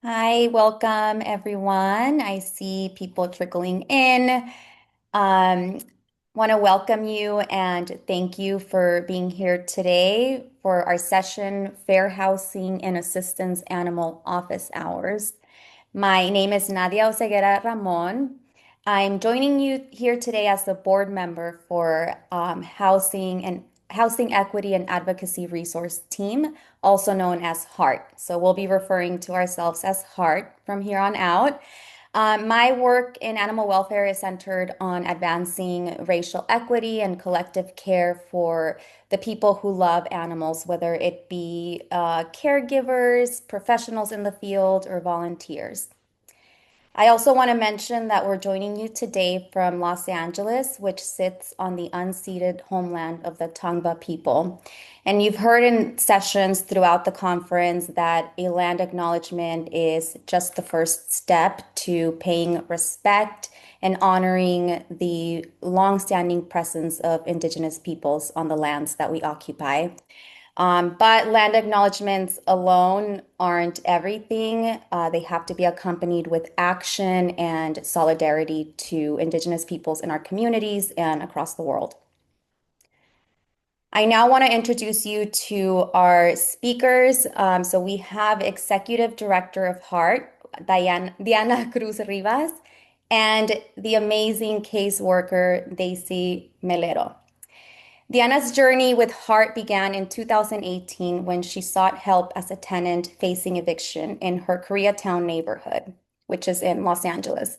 Hi, welcome everyone. I see people trickling in. Um, Want to welcome you and thank you for being here today for our session, Fair Housing and Assistance Animal Office Hours. My name is Nadia Oseguera-Ramon. I'm joining you here today as the board member for Housing Equity and Advocacy Resource Team, also known as HEART. So we'll be referring to ourselves as HEART from here on out. My work in animal welfare is centered on advancing racial equity and collective care for the people who love animals, whether it be caregivers, professionals in the field, or volunteers. I also want to mention that we're joining you today from Los Angeles, which sits on the unceded homeland of the Tongva people. And you've heard in sessions throughout the conference that a land acknowledgement is just the first step to paying respect and honoring the longstanding presence of Indigenous peoples on the lands that we occupy. But land acknowledgements alone aren't everything. They have to be accompanied with action and solidarity to Indigenous peoples in our communities and across the world. I now want to introduce you to our speakers. So we have Executive Director of Heart, Diana Cruz Rivas, and the amazing caseworker, Deisy Melero. Diana's journey with Heart began in 2018 when she sought help as a tenant facing eviction in her Koreatown neighborhood, which is in Los Angeles.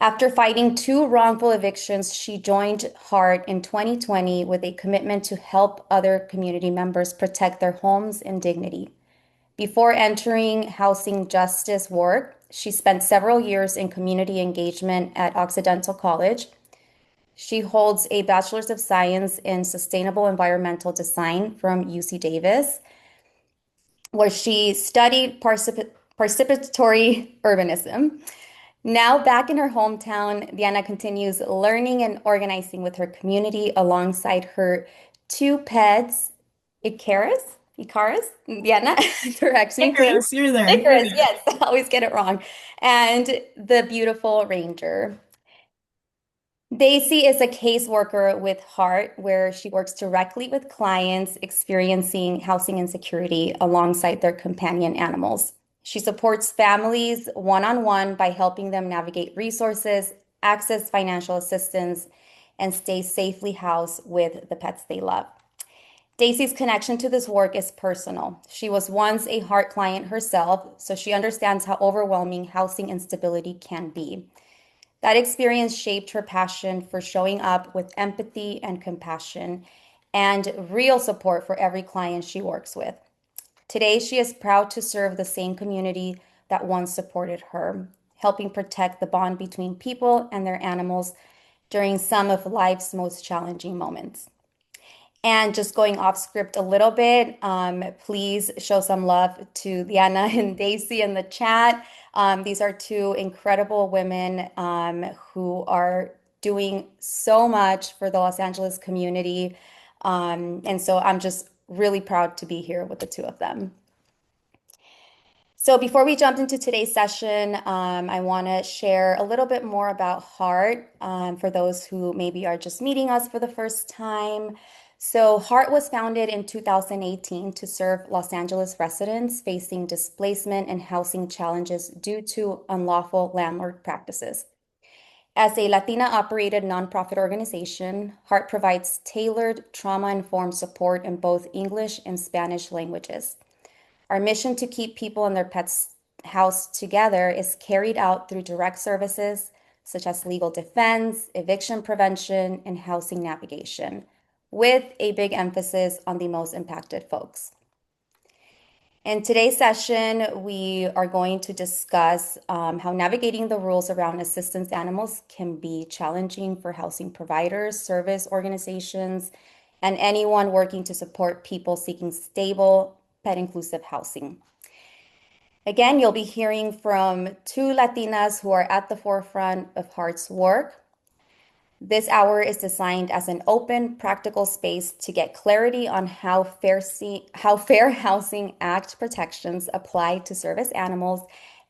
After fighting two wrongful evictions, she joined Heart in 2020 with a commitment to help other community members protect their homes and dignity. Before entering housing justice work, she spent several years in community engagement at Occidental College. She holds a Bachelor's of Science in Sustainable Environmental Design from UC Davis, where she studied participatory urbanism. Now back in her hometown, Diana continues learning and organizing with her community alongside her two pets, Icarus, Diana, correction me. Icarus, you're there. Icarus, yes, I always get it wrong. And the beautiful Ranger. Daisy is a caseworker with Heart, where she works directly with clients experiencing housing insecurity alongside their companion animals. She supports families one-on-one by helping them navigate resources, access financial assistance, and stay safely housed with the pets they love. Daisy's connection to this work is personal. She was once a Heart client herself, so she understands how overwhelming housing instability can be. That experience shaped her passion for showing up with empathy and compassion and real support for every client she works with. Today, she is proud to serve the same community that once supported her, helping protect the bond between people and their animals during some of life's most challenging moments. And just going off script a little bit, please show some love to Diana and Daisy in the chat. These are two incredible women who are doing so much for the Los Angeles community. And so I'm just really proud to be here with the two of them. So before we jump into today's session, I want to share a little bit more about Heart for those who maybe are just meeting us for the first time. So Heart was founded in 2018 to serve Los Angeles residents facing displacement and housing challenges due to unlawful landlord practices. As a Latina-operated nonprofit organization, Heart provides tailored trauma-informed support in both English and Spanish languages. Our mission to keep people and their pets housed together is carried out through direct services such as legal defense, eviction prevention, and housing navigation, with a big emphasis on the most impacted folks. In today's session, we are going to discuss how navigating the rules around assistance animals can be challenging for housing providers, service organizations, and anyone working to support people seeking stable, pet-inclusive housing. Again, you'll be hearing from two Latinas who are at the forefront of Heart's work. This hour is designed as an open, practical space to get clarity on how Fair Housing Act protections apply to service animals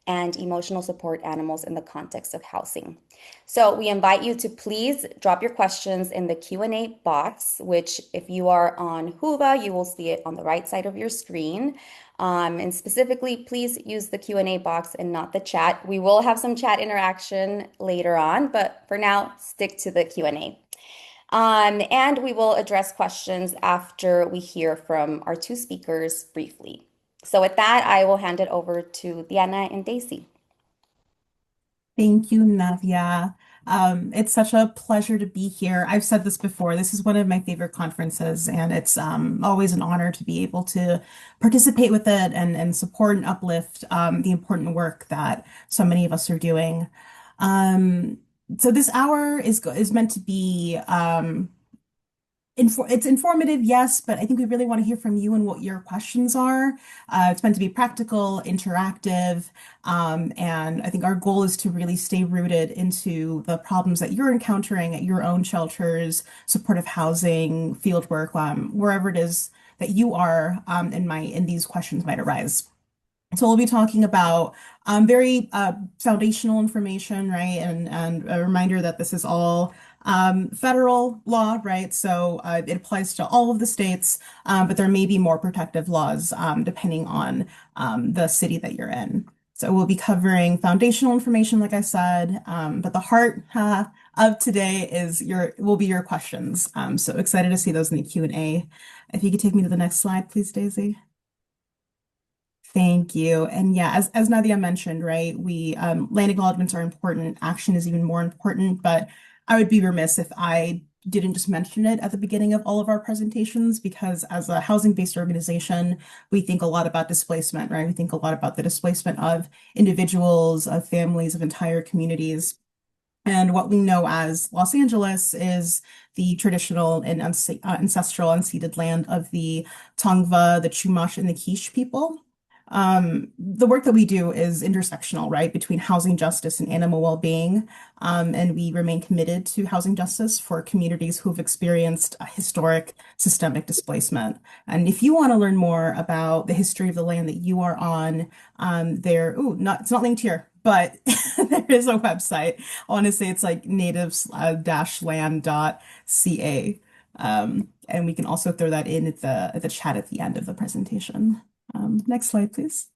and emotional support animals in the context of housing. So we invite you to please drop your questions in the Q&A box, which if you are on Whova, you will see it on the right side of your screen. And specifically, please use the Q&A box and not the chat. We will have some chat interaction later on, but for now, stick to the Q&A. And we will address questions after we hear from our two speakers briefly. So with that, I will hand it over to Diana and Deisy. Thank you, Nadia. It's such a pleasure to be here. I've said this before. This is one of my favorite conferences, and it's always an honor to be able to participate with it and support and uplift the important work that so many of us are doing. Um, so this hour is meant to be it's informative, yes, but I think we really want to hear from you and what your questions are. It's meant to be practical, interactive, and I think our goal is to really stay rooted into the problems that you're encountering at your own shelters, supportive housing, fieldwork, wherever it is that you are, and these questions might arise. So we'll be talking about very foundational information, right? And a reminder that this is all federal law, right? So it applies to all of the states, but there may be more protective laws depending on the city that you're in. So we'll be covering foundational information, like I said, but the heart of today will be your questions. So excited to see those in the Q&A. If you could take me to the next slide, please, Daisy. Thank you. And yeah, as Nadia mentioned, right, we land acknowledgements are important. Action is even more important, but I would be remiss if I didn't just mention it at the beginning of all of our presentations, because as a housing-based organization, we think a lot about displacement, right? We think a lot about the displacement of individuals, of families, of entire communities. And what we know as Los Angeles is the traditional and ancestral unceded land of the Tongva, the Chumash, and the Quiche people. The work that we do is intersectional, right, between housing justice and animal well-being. And we remain committed to housing justice for communities who've experienced a historic systemic displacement. And if you want to learn more about the history of the land that you are on, it's not linked here, but there is a website. I want to say it's like natives-land.ca. And we can also throw that in at the chat at the end of the presentation. Next slide, please.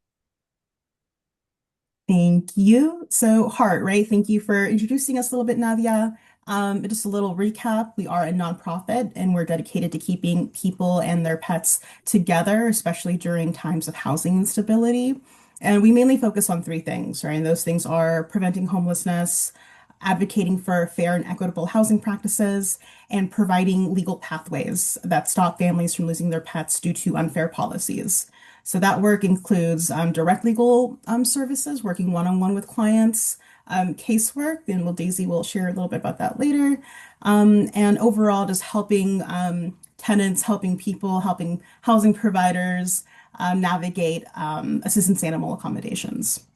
Thank you. So Heart, right? Thank you for introducing us a little bit, Nadia. Just a little recap. We are a nonprofit and we're dedicated to keeping people and their pets together, especially during times of housing instability. And we mainly focus on three things, right? And those things are preventing homelessness, advocating for fair and equitable housing practices, and providing legal pathways that stop families from losing their pets due to unfair policies. So that work includes direct legal services, working one-on-one with clients, casework, and Daisy will share a little bit about that later, and overall just helping tenants, helping people, helping housing providers navigate assistance animal accommodations.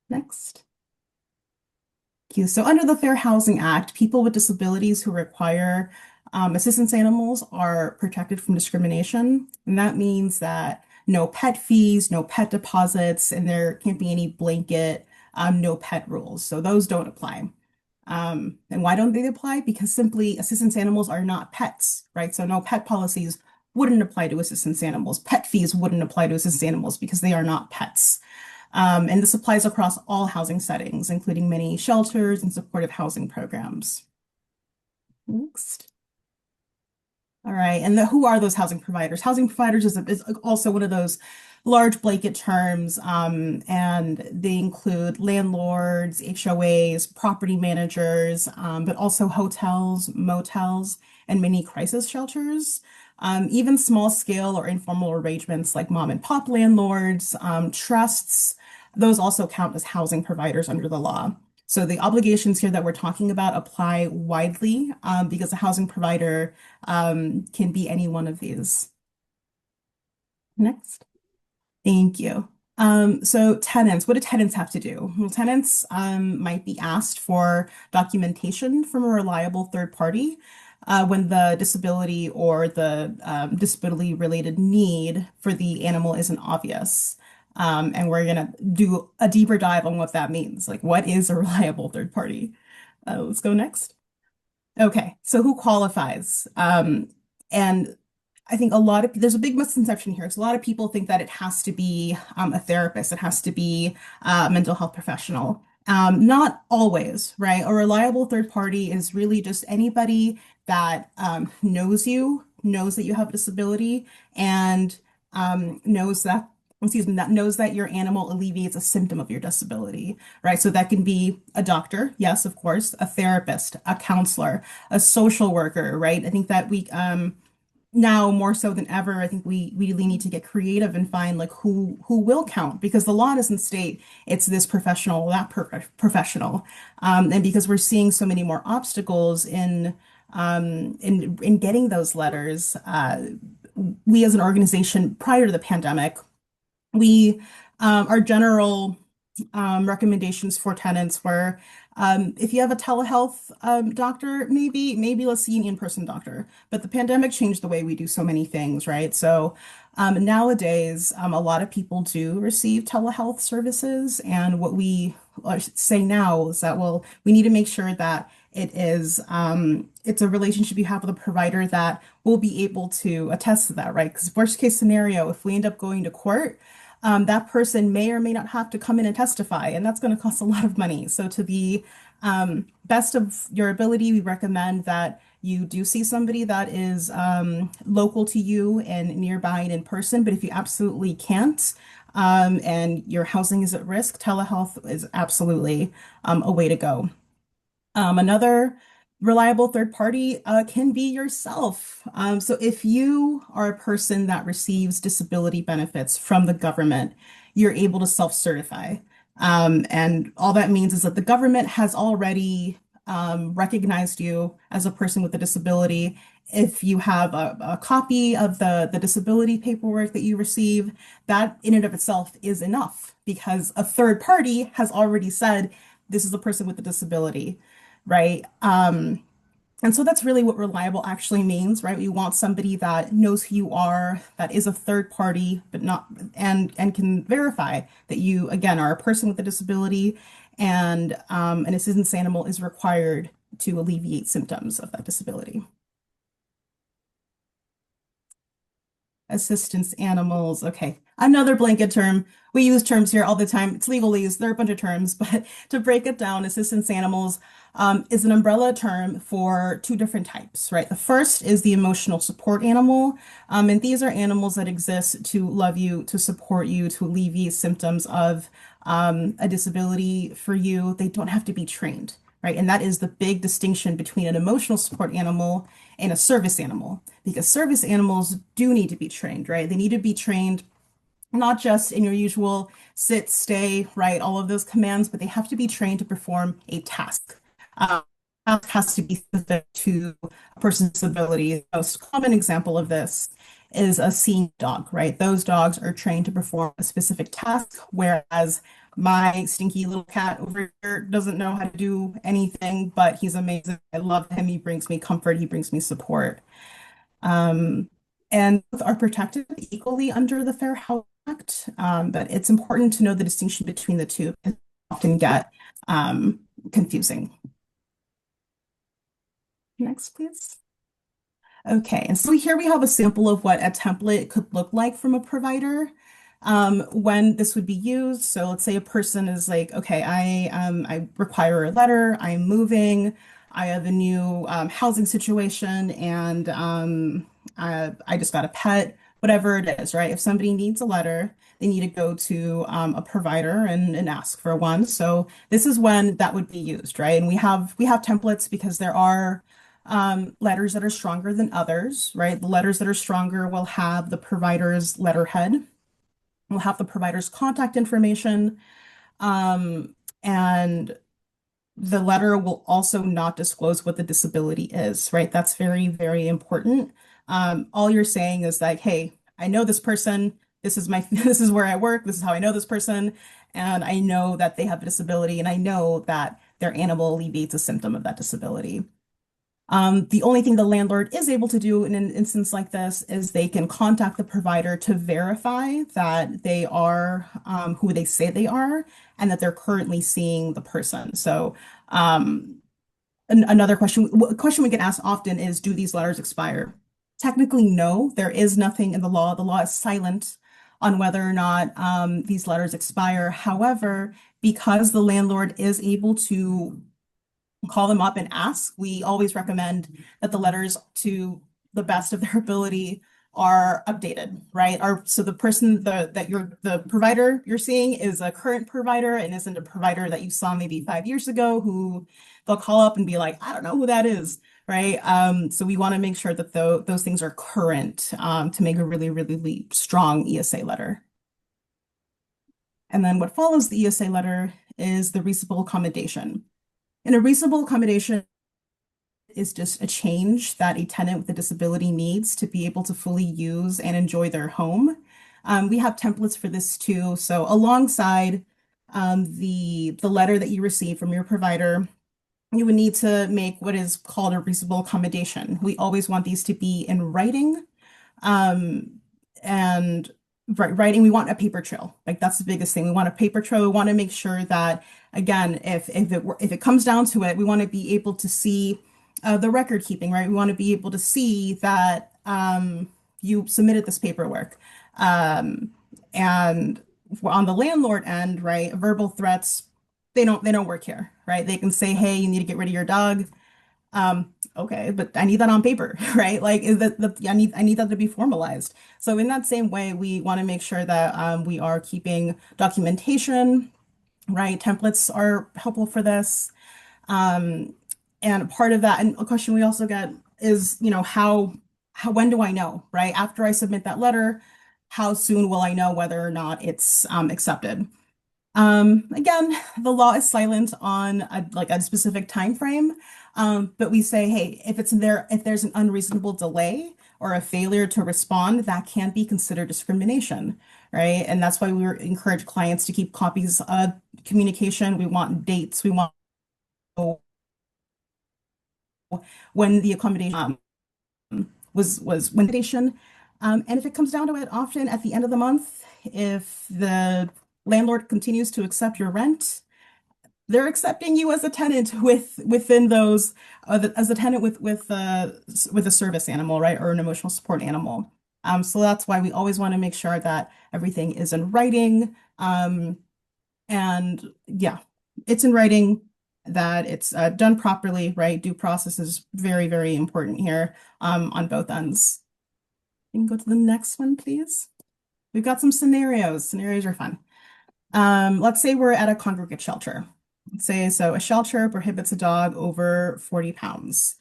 Next. So under the Fair Housing Act, people with disabilities who require assistance animals are protected from discrimination. And that means that no pet fees, no pet deposits, and there can't be any blanket no pet rules. So those don't apply. And why don't they apply? Because simply assistance animals are not pets, right? So no pet policies wouldn't apply to assistance animals. Pet fees wouldn't apply to assistance animals because they are not pets. And this applies across all housing settings, including many shelters and supportive housing programs. Next. All right, and who are those housing providers? Housing providers is also one of those large blanket terms, and they include landlords, HOAs, property managers, but also hotels, motels, and many crisis shelters. Even small scale or informal arrangements like mom and pop landlords, trusts, those also count as housing providers under the law. So the obligations here that we're talking about apply widely because a housing provider can be any one of these. Next. Thank you. So tenants, what do tenants have to do? Well, tenants might be asked for documentation from a reliable third party when the disability or the disability related need for the animal isn't obvious. And we're gonna do a deeper dive on what that means. Like, what is a reliable third party? Let's go next. Okay, so who qualifies? And I think there's a big misconception here. So a lot of people think that it has to be a therapist, it has to be a mental health professional. Not always, right? A reliable third party is really just anybody that knows you, knows that you have a disability, and knows that, excuse me, that knows that your animal alleviates a symptom of your disability, right? So that can be a doctor, yes, of course, a therapist, a counselor, a social worker, right? I think that we now more so than ever, I think we really need to get creative and find like who will count because the law doesn't state it's this professional, that professional, and because we're seeing so many more obstacles in getting those letters, we as an organization prior to the pandemic, we our general recommendations for tenants were if you have a telehealth doctor, maybe let's see an in-person doctor. But the pandemic changed the way we do so many things, right? So nowadays, a lot of people do receive telehealth services, and what we say now is that well, we need to make sure that it's a relationship you have with a provider that will be able to attest to that, right? Because worst case scenario, if we end up going to court that person may or may not have to come in and testify, and that's going to cost a lot of money. So, to the best of your ability, we recommend that you do see somebody that is local to you and nearby and in person. But if you absolutely can't, and your housing is at risk, telehealth is absolutely a way to go. Another reliable third party can be yourself. So if you are a person that receives disability benefits from the government, you're able to self-certify. And all that means is that the government has already recognized you as a person with a disability. If you have a copy of the disability paperwork that you receive, that in and of itself is enough because a third party has already said, this is a person with a disability, right? And so that's really what reliable actually means, right? We want somebody that knows who you are, that is a third party, but not and can verify that you again are a person with a disability, and an assistance animal is required to alleviate symptoms of that disability. Assistance animals. Okay. Another blanket term. We use terms here all the time. It's legalese. There are a bunch of terms, but to break it down, assistance animals is an umbrella term for two different types, right? The first is the emotional support animal. And these are animals that exist to love you, to support you, to alleviate symptoms of a disability for you. They don't have to be trained, right? And that is the big distinction between an emotional support animal and a service animal, because service animals do need to be trained, right? They need to be trained not just in your usual sit, stay, right, all of those commands, but they have to be trained to perform a task. Task has to be specific to a person's disability. The most common example of this is a seeing dog, right? Those dogs are trained to perform a specific task, whereas my stinky little cat over here doesn't know how to do anything, but he's amazing. I love him. He brings me comfort. He brings me support. Um, and both are protected equally under the Fair Housing Act, but it's important to know the distinction between the two because they often get confusing. Next, please. Okay, and so here we have a sample of what a template could look like from a provider when this would be used. So let's say a person is like, okay, I require a letter, I'm moving, I have a new housing situation, and I just got a pet, whatever it is, right? If somebody needs a letter, they need to go to a provider and ask for one. So this is when that would be used, right? And we have templates because there are letters that are stronger than others, right? The letters that are stronger will have the provider's letterhead, will have the provider's contact information, and the letter will also not disclose what the disability is, right? That's very, very important. All you're saying is like, hey, I know this person, this is my this is where I work, this is how I know this person, and I know that they have a disability, and I know that their animal alleviates a symptom of that disability. The only thing the landlord is able to do in an instance like this is they can contact the provider to verify that they are who they say they are and that they're currently seeing the person. So, another question we get asked often is, do these letters expire? Technically, no. There is nothing in the law. The law is silent on whether or not these letters expire. However, because the landlord is able to call them up and ask. We always recommend that the letters, to the best of their ability, are updated, right? So the person the provider you're seeing is a current provider and isn't a provider that you saw maybe 5 years ago who they'll call up and be like, I don't know who that is, right? So we want to make sure that those things are current to make a really, really strong ESA letter. And then what follows the ESA letter is the reasonable accommodation. And a reasonable accommodation is just a change that a tenant with a disability needs to be able to fully use and enjoy their home. We have templates for this too. So alongside the letter that you receive from your provider, you would need to make what is called a reasonable accommodation. We always want these to be in writing. And writing, we want a paper trail. Like that's the biggest thing. We want a paper trail. We want to make sure that, again, if it comes down to it, we want to be able to see the record keeping, right? We want to be able to see that you submitted this paperwork. And on the landlord end, right, verbal threats, they don't work here, right? They can say, hey, you need to get rid of your dog. Okay, but I need that on paper, right? Like, is that I need that to be formalized. So in that same way, we want to make sure that we are keeping documentation, right? Templates are helpful for this. And part of that, and a question we also get is, when do I know, right? After I submit that letter, how soon will I know whether or not it's accepted? Again, the law is silent on a specific time frame, but we say, hey, if there's an unreasonable delay or a failure to respond, that can be considered discrimination, right? And that's why we encourage clients to keep copies of communication. We want dates. We want when the accommodation was when accommodation. And if it comes down to it, often at the end of the month, if the landlord continues to accept your rent, they're accepting you as a tenant within those as a tenant with a service animal, right, or an emotional support animal. So that's why we always want to make sure that everything is in writing. And yeah, it's in writing, that it's done properly, right? Due process is very, very important here on both ends. You can go to the next one, please. We've got some scenarios. Scenarios are fun. Let's say we're at a congregate shelter. Let's say so a shelter prohibits a dog over 40 pounds.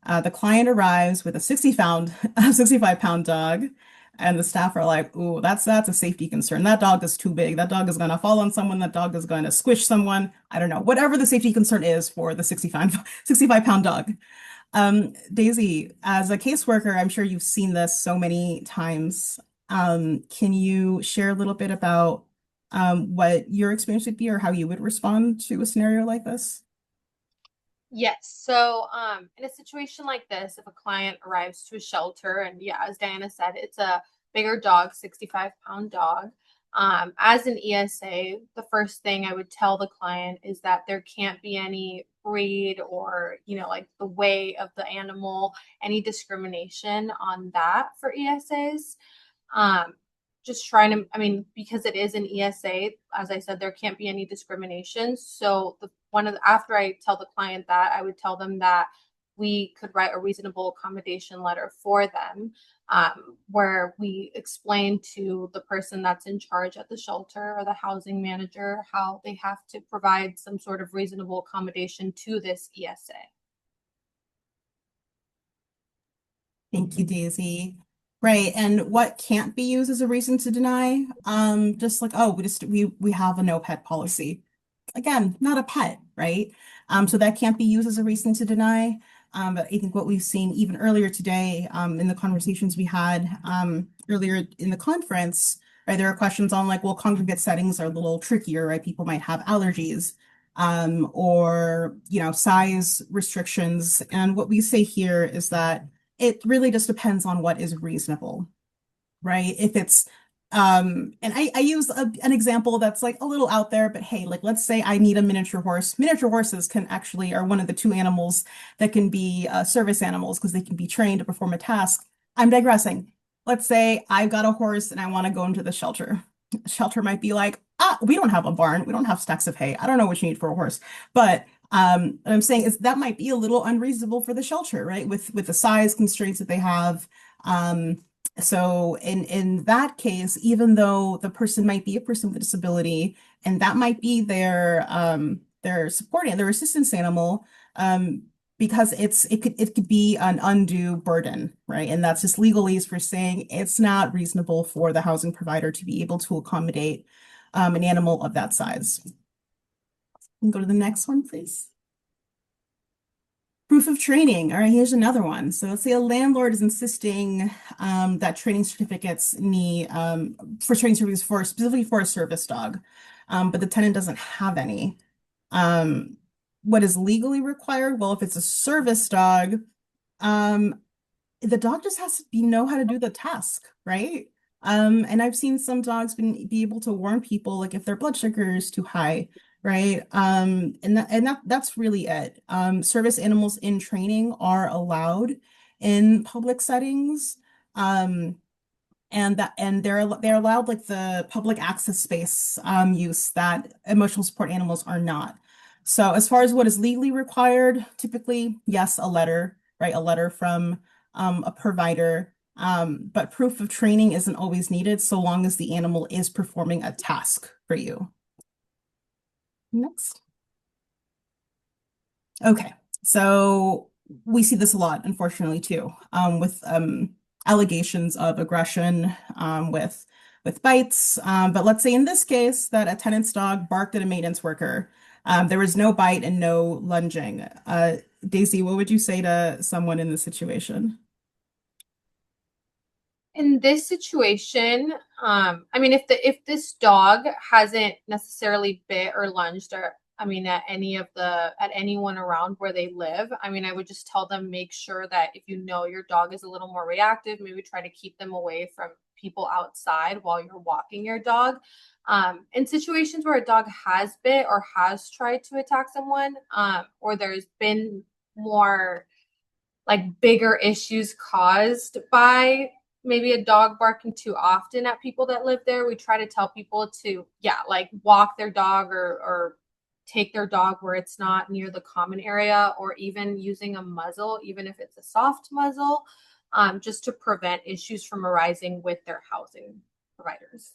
The client arrives with a 65-pound dog, and the staff are like, "Ooh, that's a safety concern. That dog is too big. That dog is going to fall on someone. That dog is going to squish someone. I don't know. Whatever the safety concern is for the 65-pound dog." Daisy, as a caseworker, I'm sure you've seen this so many times. Can you share a little bit about what your experience would be or how you would respond to a scenario like this? Yes. So, in a situation like this, if a client arrives to a shelter, and yeah, as Diana said, it's a bigger dog, 65-pound dog. As an ESA, the first thing I would tell the client is that there can't be any breed or, like the way of the animal, any discrimination on that for ESAs. Just trying to, because it is an ESA, as I said, there can't be any discrimination. So after I tell the client that, I would tell them that we could write a reasonable accommodation letter for them, where we explain to the person that's in charge at the shelter or the housing manager how they have to provide some sort of reasonable accommodation to this ESA. Thank you, Daisy. Right, and what can't be used as a reason to deny? Just like, oh, we have a no pet policy. Again, not a pet, right? So that can't be used as a reason to deny. But I think what we've seen even earlier today, in the conversations we had earlier in the conference, right? There are questions on like, well, congregate settings are a little trickier, right? People might have allergies, or, size restrictions. And what we say here is that it really just depends on what is reasonable, right? If it's and I use an example that's like a little out there, but hey, like let's say I need a miniature horse. Miniature horses can actually are one of the two animals that can be service animals because they can be trained to perform a task. I'm digressing. Let's say I've got a horse and I want to go into the shelter. The shelter might be like, we don't have a barn, we don't have stacks of hay. I don't know what you need for a horse, but what I'm saying is that might be a little unreasonable for the shelter, right? With the size constraints that they have. Um, so in that case, even though the person might be a person with a disability, and that might be their supporting their assistance animal, um, because it could be an undue burden, right? And that's just legalese for saying it's not reasonable for the housing provider to be able to accommodate an animal of that size. Go to the next one, please. Proof of training. All right, here's another one. So let's say a landlord is insisting that training certificates need for training certificates for specifically for a service dog, but the tenant doesn't have any. Um, what is legally required? Well, if it's a service dog, um, the dog just has to know how to do the task, right? And I've seen some dogs be able to warn people like if their blood sugar is too high, right? And that's really it. Service animals in training are allowed in public settings. Um, and they're allowed like the public access space use that emotional support animals are not. So as far as what is legally required, typically, yes, a letter, right? A letter from a provider. But proof of training isn't always needed so long as the animal is performing a task for you. Next. Okay, so we see this a lot, unfortunately, too, with allegations of aggression, with bites. But let's say in this case that a tenant's dog barked at a maintenance worker. There was no bite and no lunging. Daisy, what would you say to someone in this situation? In this situation, I mean, if this dog hasn't necessarily bit or lunged, or I mean, at anyone around where they live, I mean, I would just tell them make sure that if you know your dog is a little more reactive, maybe try to keep them away from people outside while you're walking your dog. In situations where a dog has bit or has tried to attack someone, or there's been more like bigger issues caused by maybe a dog barking too often at people that live there, we try to tell people to, yeah, like walk their dog or take their dog where it's not near the common area, or even using a muzzle, even if it's a soft muzzle, just to prevent issues from arising with their housing providers.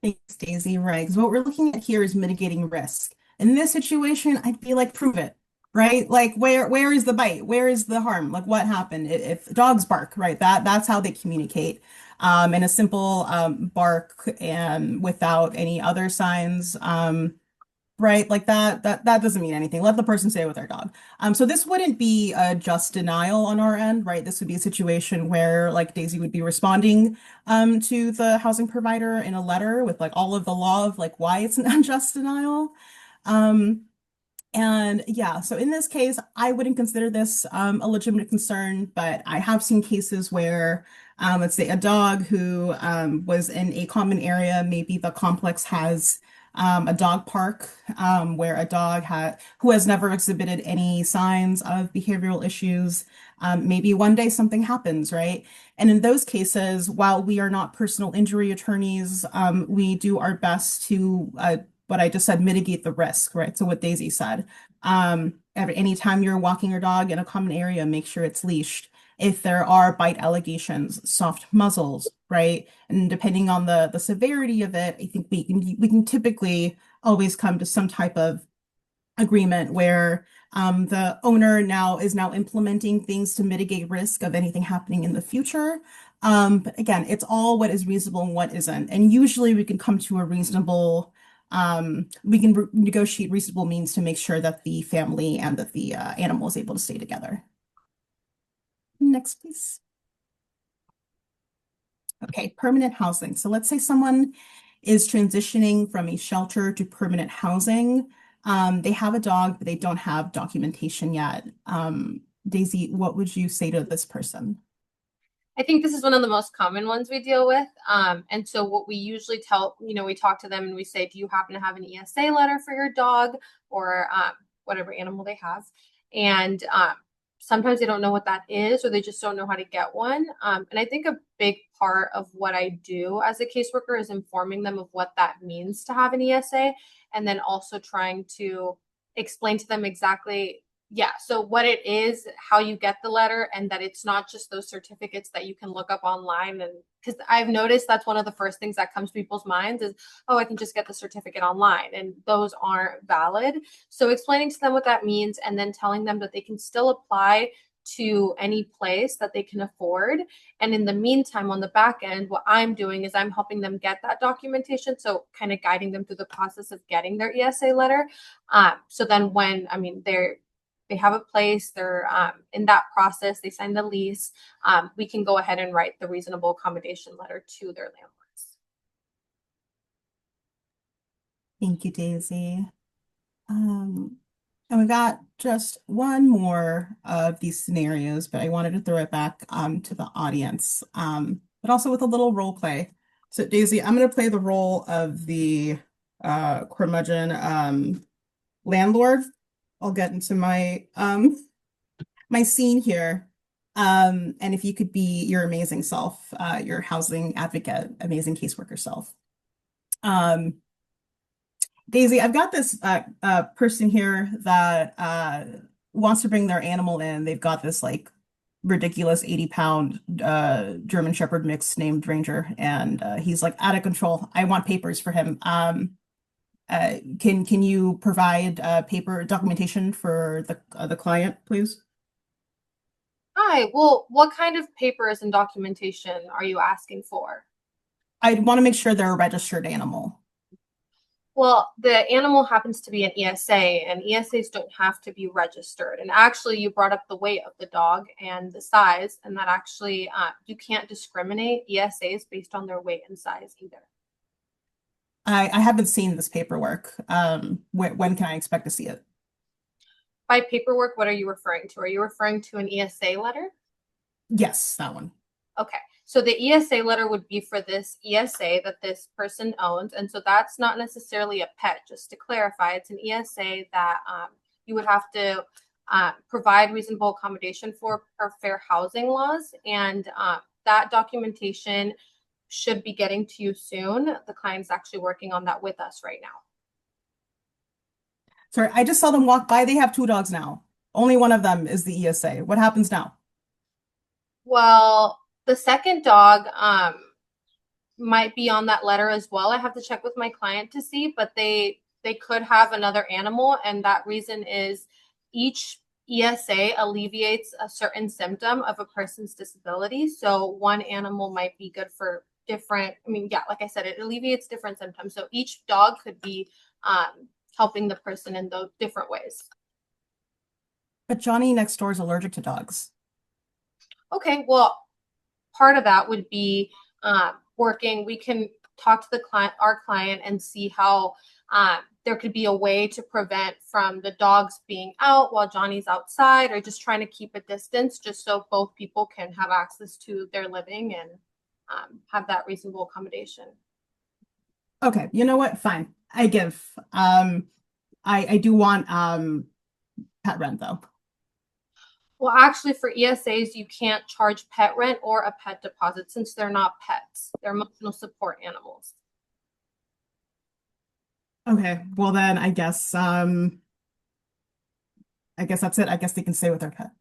Thanks, Daisy. Right. Because what we're looking at here is mitigating risk. In this situation, I'd be like, prove it, right? Like, where is the bite? Where is the harm? Like, what happened? If dogs bark, right? That's how they communicate. And a simple bark and without any other signs. Right, like that doesn't mean anything. Let the person stay with their dog. So this wouldn't be a just denial on our end, right? This would be a situation where like Daisy would be responding to the housing provider in a letter with like all of the law of like why it's an unjust denial. Um, and yeah, so in this case, I wouldn't consider this a legitimate concern, but I have seen cases where, let's say, a dog who was in a common area, maybe the complex has a dog park where a dog who has never exhibited any signs of behavioral issues. Maybe one day something happens, right? And in those cases, while we are not personal injury attorneys, we do our best to what I just said, mitigate the risk, right? So what Daisy said, anytime you're walking your dog in a common area, make sure it's leashed. If there are bite allegations, soft muzzles, right? And depending on the severity of it, I think we can typically always come to some type of agreement where the owner is now implementing things to mitigate risk of anything happening in the future. But again, it's all what is reasonable and what isn't. And usually we can come to a reasonable, we can negotiate reasonable means to make sure that the family and that the animal is able to stay together. Next, please. Okay, permanent housing. So let's say someone is transitioning from a shelter to permanent housing. They have a dog, but they don't have documentation yet. Daisy, what would you say to this person? I think this is one of the most common ones we deal with. And so what we usually tell, we talk to them and we say, do you happen to have an ESA letter for your dog or whatever animal they have? And sometimes they don't know what that is, or they just don't know how to get one. And I think a big part of what I do as a caseworker is informing them of what that means to have an ESA, and then also trying to explain to them exactly, yeah, so what it is, how you get the letter, and that it's not just those certificates that you can look up online. And because I've noticed that's one of the first things that comes to people's minds is, oh, I can just get the certificate online, and those aren't valid. So explaining to them what that means, and then telling them that they can still apply to any place that they can afford. And in the meantime, on the back end, what I'm doing is I'm helping them get that documentation. So kind of guiding them through the process of getting their ESA letter. So then when, they have a place, they're in that process, they sign the lease, we can go ahead and write the reasonable accommodation letter to their landlords. Thank you, Daisy. And we got just one more of these scenarios, but I wanted to throw it back to the audience, but also with a little role play. So Daisy, I'm going to play the role of the curmudgeon landlord. I'll get into my my scene here. And if you could be your amazing self, your housing advocate, amazing caseworker self. Daisy, I've got this person here that wants to bring their animal in. They've got this like ridiculous 80-pound German Shepherd mix named Ranger, and he's like out of control. I want papers for him. Can you provide paper documentation for the client, please? Hi, well, what kind of papers and documentation are you asking for? I want to make sure they're a registered animal. Well, the animal happens to be an ESA, and ESAs don't have to be registered. And actually, you brought up the weight of the dog and the size, and that actually you can't discriminate ESAs based on their weight and size either. I haven't seen this paperwork. When can I expect to see it? By paperwork, what are you referring to? Are you referring to an ESA letter? Yes, that one. Okay. So the ESA letter would be for this ESA that this person owns. And so that's not necessarily a pet, just to clarify. It's an ESA that you would have to provide reasonable accommodation for fair housing laws. And that documentation should be getting to you soon. The client's actually working on that with us right now. Sorry, I just saw them walk by. They have two dogs now. Only one of them is the ESA. What happens now? Well, the second dog might be on that letter as well. I have to check with my client to see, but they could have another animal, and that reason is each ESA alleviates a certain symptom of a person's disability. So one animal might be good for different, like I said, it alleviates different symptoms. So each dog could be helping the person in those different ways. But Johnny next door is allergic to dogs. Okay, well, part of that would be working. We can talk to our client, and see how there could be a way to prevent from the dogs being out while Johnny's outside, or just trying to keep a distance, just so both people can have access to their living and have that reasonable accommodation. Okay, you know what? Fine. I give. I do want pet rent though. Well, actually, for ESAs, you can't charge pet rent or a pet deposit, since they're not pets. They're emotional support animals. Okay, well then I guess that's it. I guess they can stay with their pet.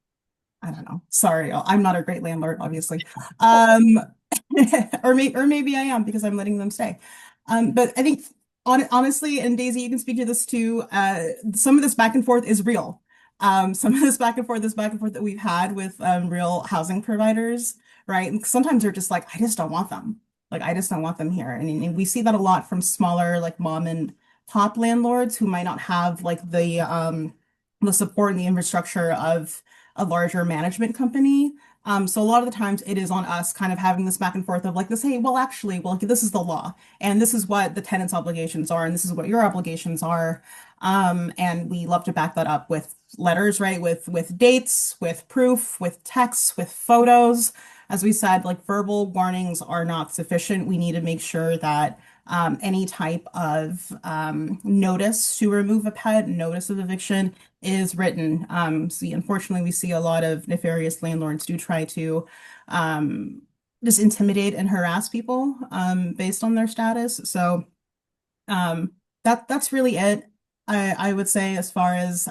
I don't know. Sorry, I'm not a great landlord, obviously. Or maybe I am, because I'm letting them stay. But I think honestly, and Daisy, you can speak to this too, some of this back and forth is real. Some of this back and forth that we've had with real housing providers, right? And sometimes they're just like, I just don't want them. Like, I just don't want them here. And we see that a lot from smaller, like mom and pop landlords who might not have like the support and the infrastructure of a larger management company. So a lot of the times it is on us kind of having this back and forth of like this, hey, well, actually, well, this is the law, and this is what the tenant's obligations are, and this is what your obligations are. And we love to back that up with letters, right? With dates, with proof, with texts, with photos. As we said, like verbal warnings are not sufficient. We need to make sure that any type of notice to remove a pet, notice of eviction is written. Unfortunately, we see a lot of nefarious landlords do try to um, just intimidate and harass people based on their status. So um, that's really it. I would say as far as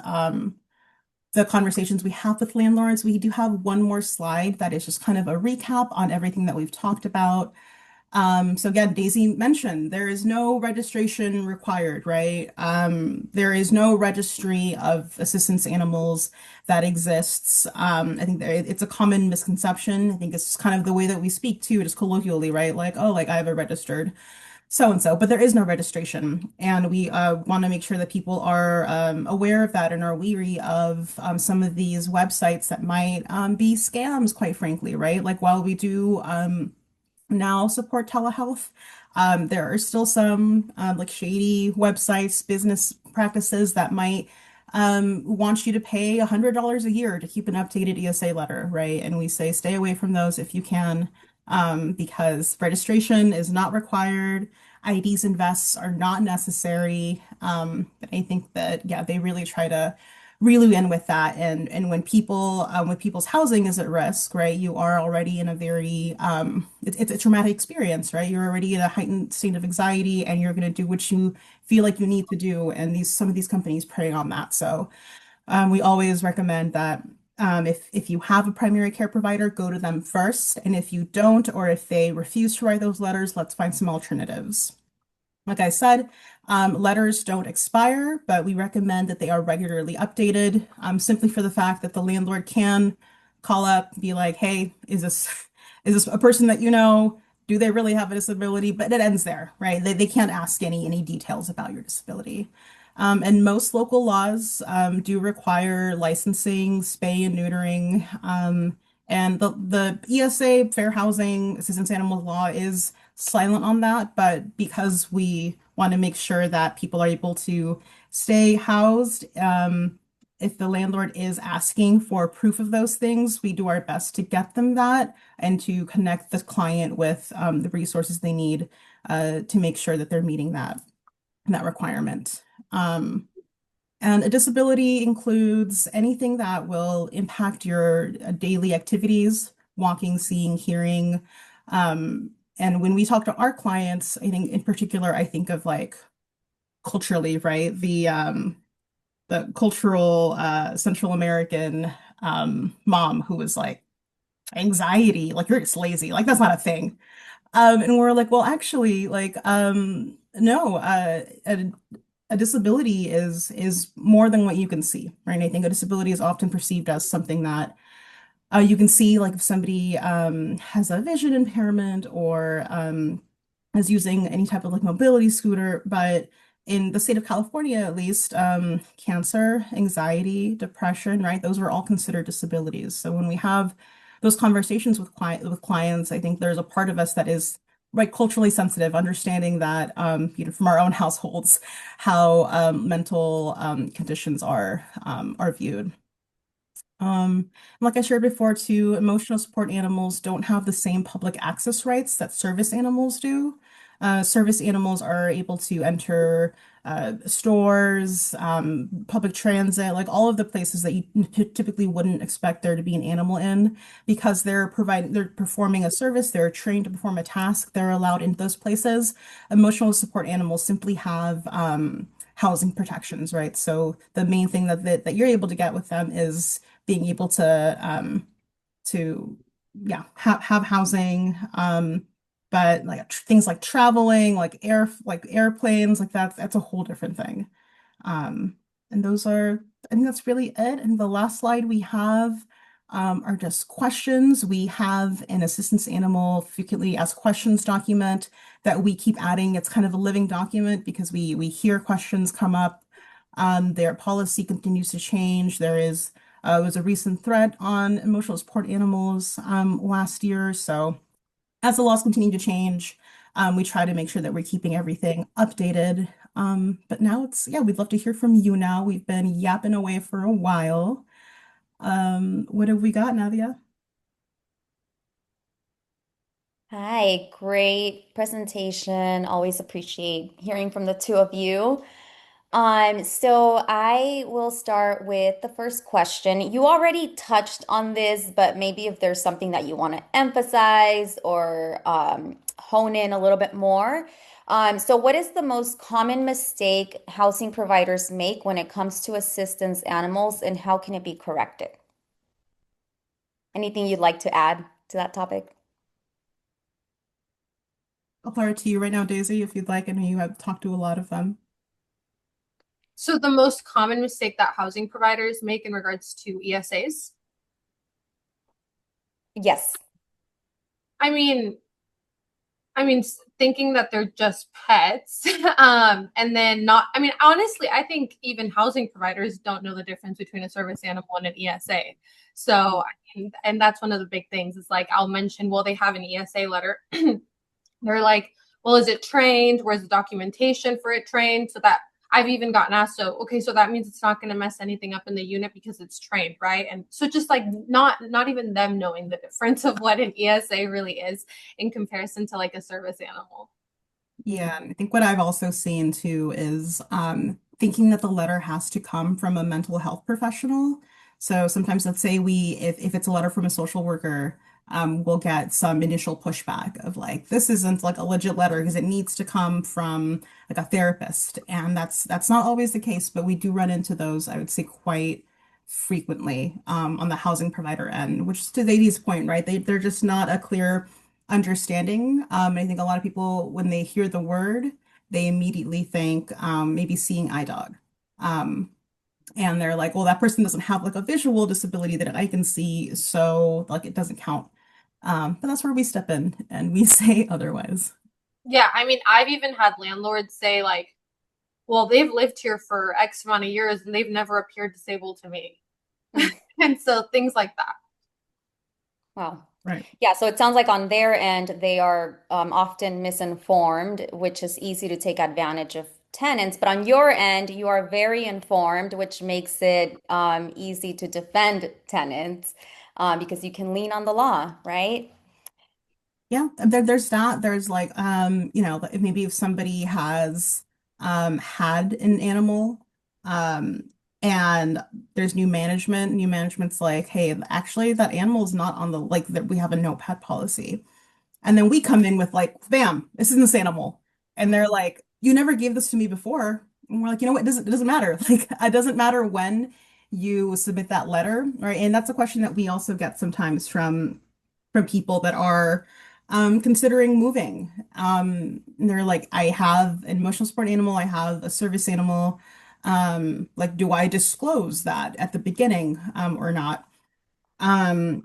the conversations we have with landlords, we do have one more slide that is just kind of a recap on everything that we've talked about. So again, Daisy mentioned there is no registration required, right? There is no registry of assistance animals that exists. I think that it's a common misconception. I think it's kind of the way that we speak too, just colloquially, right? Like, oh, like I have a registered so and so, but there is no registration. And we want to make sure that people are aware of that and are weary of some of these websites that might be scams, quite frankly, right? Like while we do now support telehealth. There are still some like shady websites, business practices that might want you to pay $100 a year to keep an updated ESA letter, right? And we say stay away from those if you can, because registration is not required. IDs and vests are not necessary. I think that, yeah, they really try to reel you in with that. And when people's housing is at risk, right, you are already in a very it's a traumatic experience, right? You're already in a heightened state of anxiety, and you're going to do what you feel like you need to do. And some of these companies prey on that. So we always recommend that if you have a primary care provider, go to them first. And if you don't, or if they refuse to write those letters, let's find some alternatives. Like I said, letters don't expire, but we recommend that they are regularly updated, simply for the fact that the landlord can call up, be like, "Hey, is this a person that you know? Do they really have a disability?" But it ends there, right? They can't ask any details about your disability. And most local laws do require licensing, spay and neutering. And the ESA, Fair Housing Assistance Animals Law, is silent on that, but because we want to make sure that people are able to stay housed, if the landlord is asking for proof of those things, we do our best to get them that and to connect the client with the resources they need to make sure that they're meeting that requirement. And a disability includes anything that will impact your daily activities, walking, seeing, hearing. And when we talk to our clients, I think in particular, I think of like culturally, right? The cultural Central American mom who was like anxiety, like you're just lazy, like that's not a thing. And we're like, well, actually, like, no, a disability is more than what you can see, right? I think a disability is often perceived as something that you can see, like if somebody has a vision impairment or is using any type of like mobility scooter, but in the state of California, at least, cancer, anxiety, depression, right? Those were all considered disabilities. So when we have those conversations with clients, I think there's a part of us that is right culturally sensitive, understanding that from our own households, how mental conditions are viewed. Like I shared before too, emotional support animals don't have the same public access rights that service animals do. Service animals are able to enter stores, public transit, like all of the places that you typically wouldn't expect there to be an animal in because they're performing a service, they're trained to perform a task, they're allowed in those places. Emotional support animals simply have housing protections, right? So the main thing that you're able to get with them is being able to yeah have housing but like things like traveling like airplanes like that's a whole different thing um and those are I think that's really it. And the last slide we have are just questions. We have an assistance animal frequently asked questions document that we keep adding. It's kind of a living document because we hear questions come up. Their policy continues to change. There is There was a recent threat on emotional support animals last year. So as the laws continue to change, we try to make sure that we're keeping everything updated. But now yeah, we'd love to hear from you now. We've been yapping away for a while. What have we got, Nadia? Hi, great presentation. Always appreciate hearing from the two of you. So I will start with the first question. You already touched on this, but maybe if there's something that you want to emphasize or hone in a little bit more. So what is the most common mistake housing providers make when it comes to assistance animals, and how can it be corrected? Anything you'd like to add to that topic? I'll fire it to you right now, Daisy, if you'd like. I know you have talked to a lot of them. So the most common mistake that housing providers make in regards to ESAs? Yes. I mean, thinking that they're just pets, and then not, honestly, I think even housing providers don't know the difference between a service animal and an ESA. So, and that's one of the big things is like, I'll mention, well, they have an ESA letter. They're like, well, is it trained? Where's the documentation for it trained? So that I've even gotten asked, so, okay, so that means it's not going to mess anything up in the unit because it's trained, right? And so just like not even them knowing the difference of what an ESA really is in comparison to like a service animal. Yeah, and I think what I've also seen too is thinking that the letter has to come from a mental health professional. So sometimes, let's say if it's a letter from a social worker, we'll get some initial pushback of like, this isn't like a legit letter because it needs to come from like a therapist, and that's not always the case, but we do run into those, I would say, quite frequently on the housing provider end, which to Zadie's point, right? They're just not a clear understanding. I think a lot of people, when they hear the word, they immediately think maybe seeing eye dog. Um, and they're like, well, that person doesn't have like a visual disability that I can see, so like it doesn't count. But that's where we step in and we say otherwise. Yeah, I've even had landlords say like, well, they've lived here for X amount of years and they've never appeared disabled to me. And so things like that. Wow. Right. Yeah, so it sounds like on their end, they are often misinformed, which is easy to take advantage of tenants. But on your end, you are very informed, which makes it easy to defend tenants because you can lean on the law, right? Yeah, there's that. There's like, maybe if somebody has had an animal, um, and there's new management's like, hey, actually that animal is not on the like that we have a no pet policy. And then we come in with like, bam, this is this animal. And they're like, you never gave this to me before. And we're like, you know what? It doesn't matter. Like, it doesn't matter when you submit that letter, right? And that's a question that we also get sometimes from people that are considering moving. And they're like, I have an emotional support animal, I have a service animal. Like, do I disclose that at the beginning, or not? And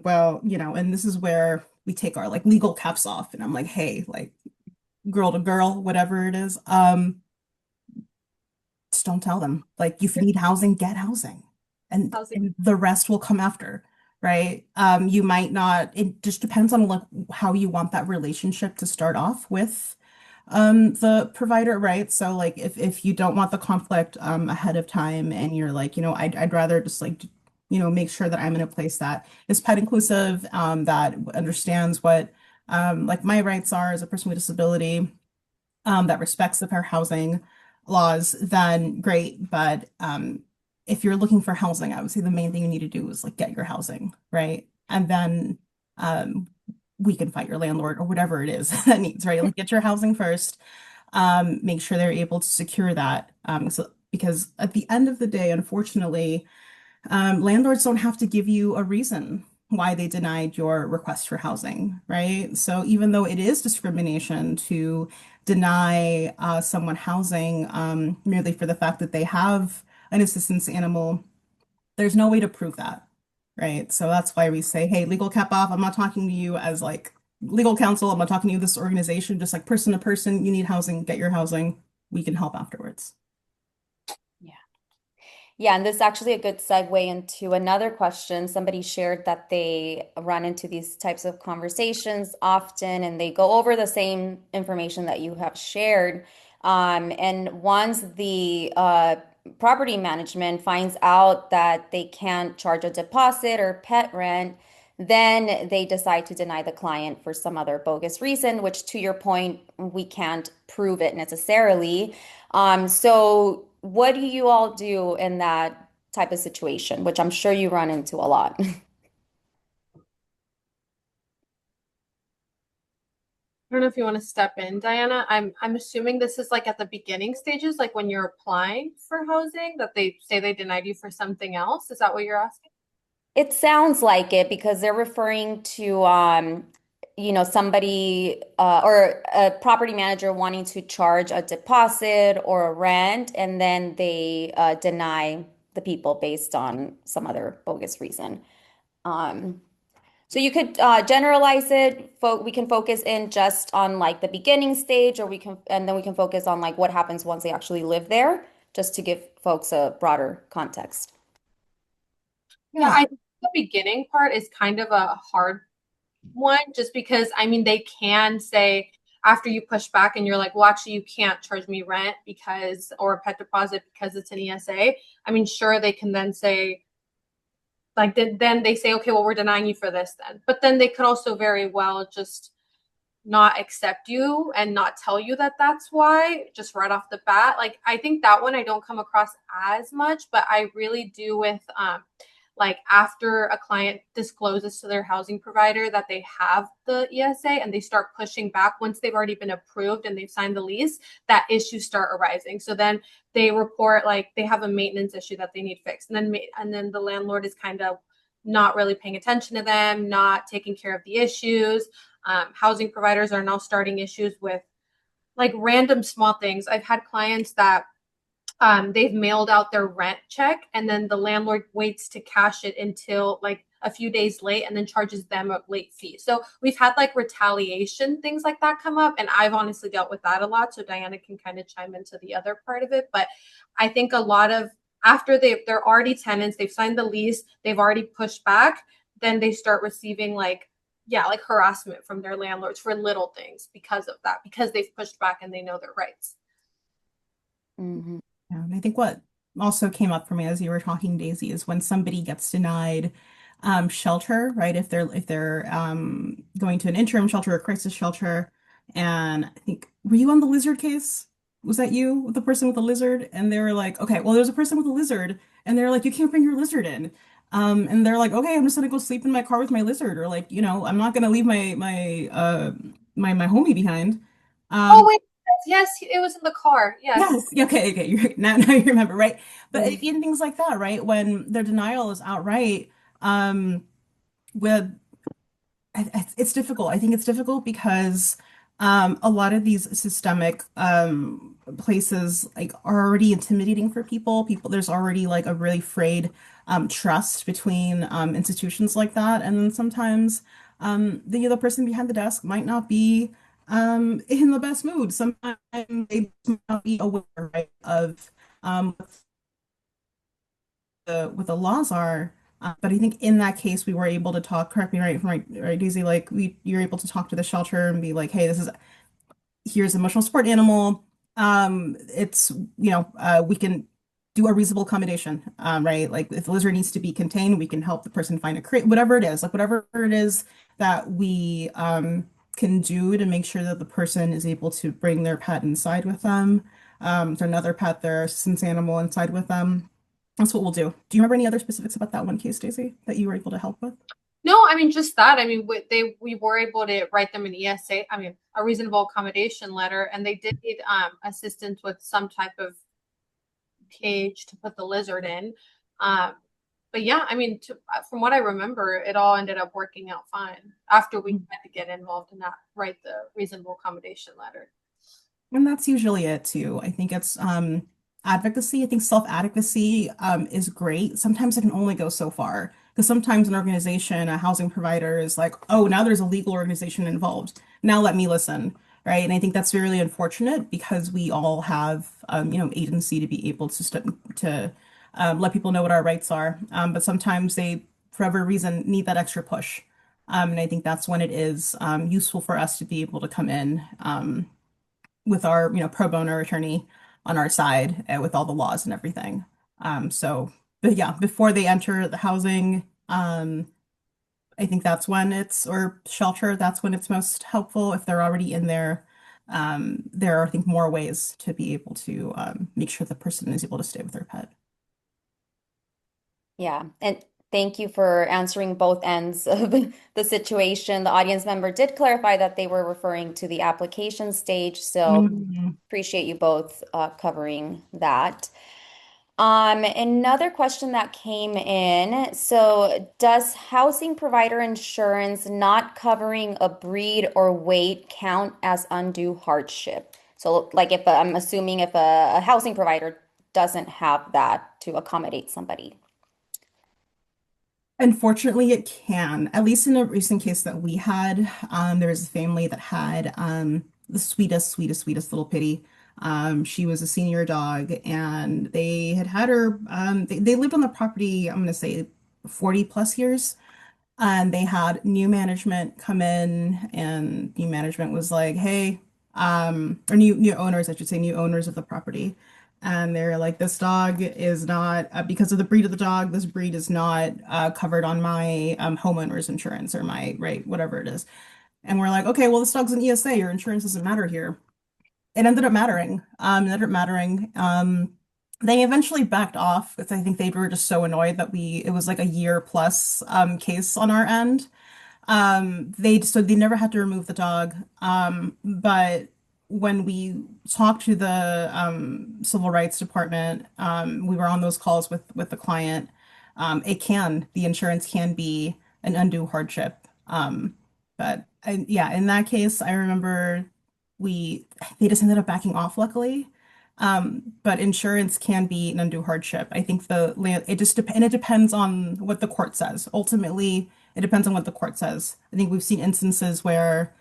well, and this is where we take our like legal caps off, and I'm like, hey, like girl to girl, whatever it is, just don't tell them. Like, if you need housing, get housing, Housing. and the rest will come after, right? You might not. It just depends on like how you want that relationship to start off with the provider, right? So like if you don't want the conflict ahead of time and you're like, I'd rather just like make sure that I'm in a place that is pet inclusive, that understands what like my rights are as a person with disability, that respects the fair housing laws, then great. But if you're looking for housing, I would say the main thing you need to do is like get your housing, right? And then um we can fight your landlord or whatever it is that needs, right? Like get your housing first, make sure they're able to secure that. So because at the end of the day, unfortunately, landlords don't have to give you a reason why they denied your request for housing, right? So even though it is discrimination to deny someone housing merely for the fact that they have an assistance animal, there's no way to prove that, right? So that's why we say, hey, legal cap off. I'm not talking to you as like legal counsel. I'm not talking to you this organization, just like person to person. You need housing, get your housing. We can help afterwards. Yeah. Yeah, and this is actually a good segue into another question. Somebody shared that they run into these types of conversations often and they go over the same information that you have shared. And once the property management finds out that they can't charge a deposit or pet rent, then they decide to deny the client for some other bogus reason, which to your point, we can't prove it necessarily. So what do you all do in that type of situation, which I'm sure you run into a lot? I don't know if you want to step in, Diana. I'm assuming this is like at the beginning stages, like when you're applying for housing, that they say they denied you for something else. Is that what you're asking? It sounds like it because they're referring to somebody or a property manager wanting to charge a deposit or a rent, and then they deny the people based on some other bogus reason. Um, So you could generalize it. We can focus in just on like the beginning stage, or and then we can focus on like what happens once they actually live there, just to give folks a broader context. Yeah, Yeah. I think the beginning part is kind of a hard one, just because I mean they can say after you push back and you're like, well, actually you can't charge me rent because or a pet deposit because it's an ESA. I mean, sure they can then say like then they say, okay, well, we're denying you for this then. But then they could also very well just not accept you and not tell you that that's why, just right off the bat. Like I think that one I don't come across as much, but I really do with like after a client discloses to their housing provider that they have the ESA and they start pushing back once they've already been approved and they've signed the lease, that issues start arising. So then they report like they have a maintenance issue that they need fixed. And then the landlord is kind of not really paying attention to them, not taking care of the issues. Housing providers are now starting issues with like random small things. I've had clients that they've mailed out their rent check and then the landlord waits to cash it until like a few days late and then charges them a late fee. So we've had like retaliation things like that come up, and I've honestly dealt with that a lot. So Diana can kind of chime into the other part of it, but I think a lot of after they're already tenants, they've signed the lease, they've already pushed back, then they start receiving like yeah, like harassment from their landlords for little things because of that, because they've pushed back and they know their rights. Hmm. Yeah, and I think what also came up for me as you were talking, Daisy, is when somebody gets denied shelter, right? If they're going to an interim shelter or crisis shelter, and I think were you on the lizard case? Was that you, the person with the lizard? And they were like, okay, well, there's a person with a lizard, and they're like, you can't bring your lizard in. And they're like, okay, I'm just gonna go sleep in my car with my lizard, or like, I'm not gonna leave my homie behind. Oh Um, wait, yes, it was in the car. Yes. Yes. Yeah, okay. Okay. Now you remember, right? But Hmm. even things like that, right? When their denial is outright, um, with it's difficult. I think it's difficult because a lot of these systemic places like are already intimidating for people. There's already like a really frayed trust between institutions like that, and then sometimes the other person behind the desk might not be in the best mood. Sometimes they might not be aware, right, of what the laws are. But I think in that case, we were able to talk, correct me right, Daisy, like you're able to talk to the shelter and be like, hey, here's an emotional support animal. It's, we can do a reasonable accommodation, right? Like if the lizard needs to be contained, we can help the person find a crate, whatever it is, like whatever it is that we can do to make sure that the person is able to bring their pet inside with them, to another pet, their assistance animal inside with them. That's what we'll do. Do you remember any other specifics about that one case, Daisy, that you were able to help with? No, I mean just that. I mean, we were able to write them an ESA. I mean, a reasonable accommodation letter, and they did need assistance with some type of cage to put the lizard in. Um, but yeah, I mean, from what I remember, it all ended up working out fine after we had to get involved in that, write the reasonable accommodation letter. And that's usually it too. I think it's advocacy. I think self-advocacy is great. Sometimes it can only go so far. Because sometimes an organization, a housing provider is like, oh, now there's a legal organization involved. Now let me listen. Right. And I think that's really unfortunate because we all have agency to be able to let people know what our rights are. But sometimes they, for whatever reason, need that extra push. And I think that's when it is useful for us to be able to come in with our, pro bono attorney on our side with all the laws and everything. But yeah, before they enter the housing, I think that's when it's, or shelter, that's when it's most helpful. If they're already in there, there are, I think, more ways to be able to make sure the person is able to stay with their pet. Yeah, and thank you for answering both ends of the situation. The audience member did clarify that they were referring to the application stage, so Mhm. appreciate you both covering that. Another question that came in. So, does housing provider insurance not covering a breed or weight count as undue hardship? So, like if I'm assuming if a housing provider doesn't have that to accommodate somebody. Unfortunately, it can. At least in a recent case that we had, there was a family that had the sweetest, sweetest, sweetest little pitty. She was a senior dog, and they had had her. They lived on the property, I'm going to say 40 plus years. And they had new management come in, and new management was like, "Hey," or new owners, I should say, new owners of the property, and they're like, "This dog is not because of the breed of the dog. This breed is not covered on my homeowner's insurance or my right, whatever it is." And we're like, "Okay, well, this dog's an ESA. Your insurance doesn't matter here." It ended up mattering. It ended up mattering. They eventually backed off because I think they were just so annoyed that it was like a year plus case on our end. They never had to remove the dog. But when we talked to the civil rights department, we were on those calls with the client. The insurance can be an undue hardship. Yeah, in that case, I remember they just ended up backing off, luckily. But insurance can be an undue hardship. I think and it depends on what the court says. Ultimately, it depends on what the court says. I think we've seen instances where,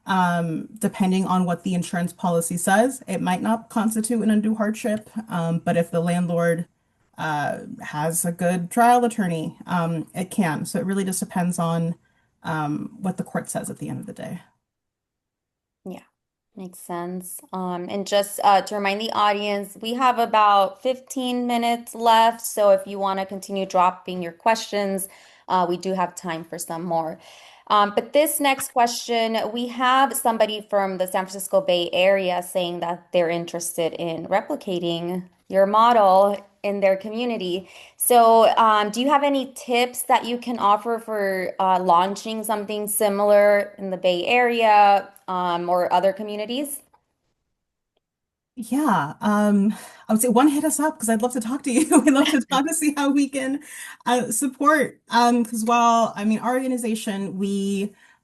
depending on what the insurance policy says, it might not constitute an undue hardship. But if the landlord, has a good trial attorney, it can. So it really just depends on, what the court says at the end of the day. Yeah, makes sense. And just to remind the audience, we have about 15 minutes left. So if you want to continue dropping your questions, we do have time for some more. But this next question, we have somebody from the San Francisco Bay Area saying that they're interested in replicating your model in their community. So, do you have any tips that you can offer for launching something similar in the Bay Area, or other communities? Yeah, I would say one, hit us up because I'd love to talk to you. We'd love to talk to see how we can support. Because while I mean our organization,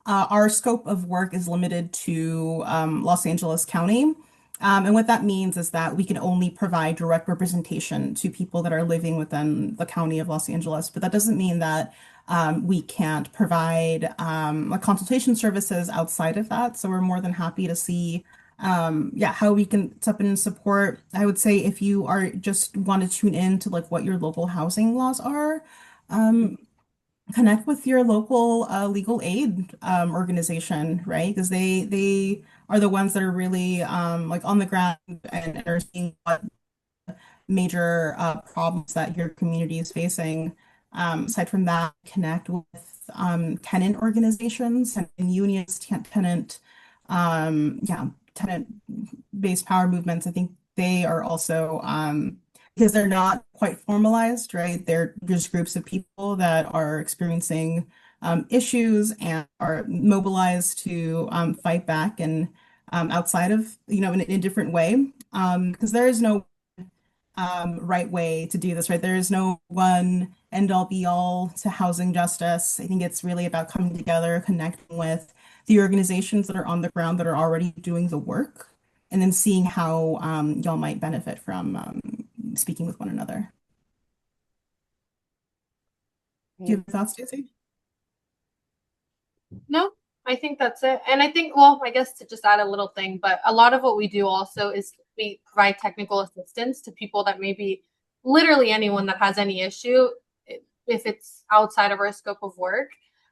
our scope of work is limited to Los Angeles County. And what that means is that we can only provide direct representation to people that are living within the county of Los Angeles. But that doesn't mean that we can't provide like consultation services outside of that. So we're more than happy to see yeah, how we can step in and support. I would say if you are just want to tune in to like what your local housing laws are, um, connect with your local legal aid organization, right? Because they are the ones that are really like on the ground and are seeing what major problems that your community is facing. Aside from that, connect with tenant organizations and unions, yeah, tenant-based power movements. I think they are also because they're not quite formalized, right? They're just groups of people that are experiencing issues and are mobilized to fight back and outside of, in a different way. Because there is no right way to do this, right? There is no one end all be all to housing justice. I think it's really about coming together, connecting with the organizations that are on the ground that are already doing the work, and then seeing how y'all might benefit from speaking with one another. Do you have thoughts, Stacey? No, I think that's it. And I think, well, I guess to just add a little thing, but a lot of what we do also is we provide technical assistance to people that maybe literally anyone that has any issue if it's outside of our scope of work.